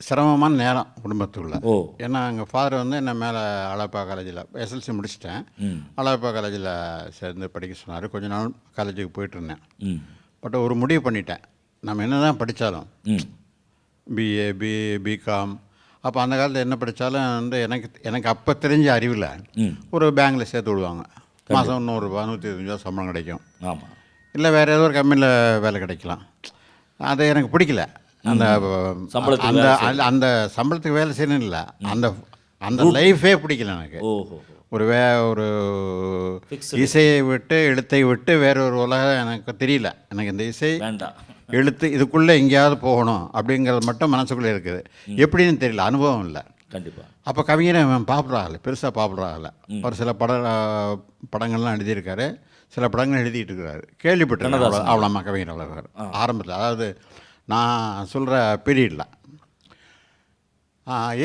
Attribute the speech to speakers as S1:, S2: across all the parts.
S1: சிரமமான நேரம் குடும்பத்துக்குள்ள.
S2: ஓ
S1: ஏன்னா எங்கள் ஃபாதர் வந்து என்னை மேலே அழகப்பா காலேஜில் எஸ்எல்சி முடிச்சிட்டேன்.
S2: ம்
S1: அழகப்பா காலேஜில் சேர்ந்து படிக்க சொன்னார். கொஞ்ச நாள் காலேஜுக்கு போயிட்டுருந்தேன்.
S2: ம்
S1: பட் ஒரு முடிவு பண்ணிட்டேன், நம்ம என்ன தான் படித்தாலும்
S2: ம்
S1: பிஏ பிகாம் அப்போ அந்த காலத்தில் என்ன படித்தாலும் வந்து எனக்கு அப்போ தெரிஞ்ச அறிவில்
S2: ம்
S1: ஒரு பேங்கில் சேர்த்து விடுவாங்க. மாதம் 100 125 சம்பளம் கிடைக்கும்.
S2: ஆமாம்
S1: இல்லை வேறு ஏதோ ஒரு கம்பெனியில் வேலை கிடைக்கலாம். அது எனக்கு பிடிக்கல. அந்த
S2: சம்பளத்துக்கு
S1: அந்த
S2: வேலை
S1: அந்த- அந்த சம்பளத்துக்கு வேலை செய்யணும் இல்லை, அந்த அந்த லைஃபே பிடிக்கல எனக்கு.
S2: ஓஹோ
S1: ஒரு
S2: Fixed.
S1: இசையை விட்டு எழுத்தை விட்டு வேற ஒரு உலகம் எனக்கு தெரியல. எனக்கு இந்த இசை
S2: வேண்டாம்.
S1: எழுத்து இதுக்குள்ளே எங்கேயாவது போகணும் அப்படிங்கிறது மட்டும் மனசுக்குள்ளே இருக்குது. எப்படின்னு தெரியல, அனுபவம் இல்லை.
S2: கண்டிப்பாக.
S1: அப்போ கவிஞரை பாப்புலர் ஆகலை, பெருசாக பாப்புலர் ஆகலை. ஒரு சில படங்கள்லாம் எழுதியிருக்காரு, சில படங்கள் எழுதிட்டு இருக்கிறாரு. கேள்விப்பட்டிருக்கேன் அவ்வளோமா கவிஞர் அவ்வளோ ஆரம்பத்தில், அதாவது நான் சொல்கிற பீரியடில்.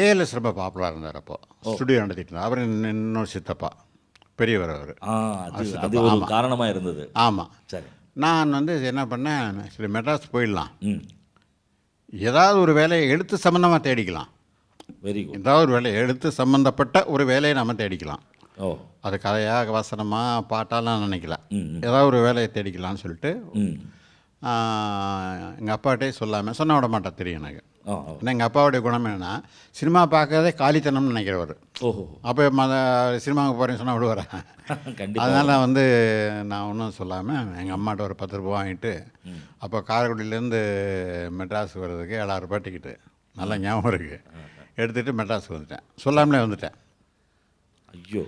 S1: ஏஎல்எஸ் ரொம்ப பாப்புலராக இருந்தார். அப்போது ஸ்டுடியோ நடத்திட்டு இருந்தார். அவர் இன்னொரு சித்தப்பா, பெரியவர் அவர்.
S2: அது ஒரு காரணமாக இருந்தது.
S1: ஆமாம்.
S2: சரி.
S1: நான் வந்து என்ன பண்ணேன், சரி மெட்ராஸ் போயிடலாம்,
S2: ம்
S1: ஏதாவது ஒரு வேலையை எழுத்து சம்மந்தமாக தேடிக்கலாம்.
S2: Very good.
S1: ஏதாவது ஒரு வேலை எழுத்து சம்மந்தப்பட்ட ஒரு வேலையை நம்ம தேடிக்கலாம்.
S2: ஓ
S1: அது கதையாக வசனமாக பாட்டாலாம் நினைக்கல,
S2: ம்
S1: ஏதாவது ஒரு வேலையை தேடிக்கலாம்னு சொல்லிட்டு
S2: ம்
S1: எங்கள் அப்பாட்டே சொல்லாமல் சொன்ன விட மாட்டேன், தெரியும் எனக்கு.
S2: ஓ
S1: ஏன்னா எங்கள் அப்பாவுடைய குணம் என்னென்னா, சினிமா பார்க்கறதே காலித்தனம்னு நினைக்கிறவர்.
S2: ஓஹோ
S1: அப்போ சினிமாவுக்கு போகிறேன்னு சொன்னால் விடுவார்.
S2: கண்டிப்பாக.
S1: அதனால் வந்து நான் ஒன்றும் சொல்லாமல் எங்கள் அம்மாட்ட ஒரு 10 ரூபா வாங்கிட்டு, அப்போ காரைக்குடியிலேருந்து மெட்ராஸுக்கு வர்றதுக்கு 7000 ரூபாய் டிக்கெட்டு, நல்லா ஞாபகம் இருக்குது, எடுத்துகிட்டு மெட்ராஸுக்கு வந்துட்டேன். சொல்லாமலே வந்துட்டேன்.
S2: ஐயோ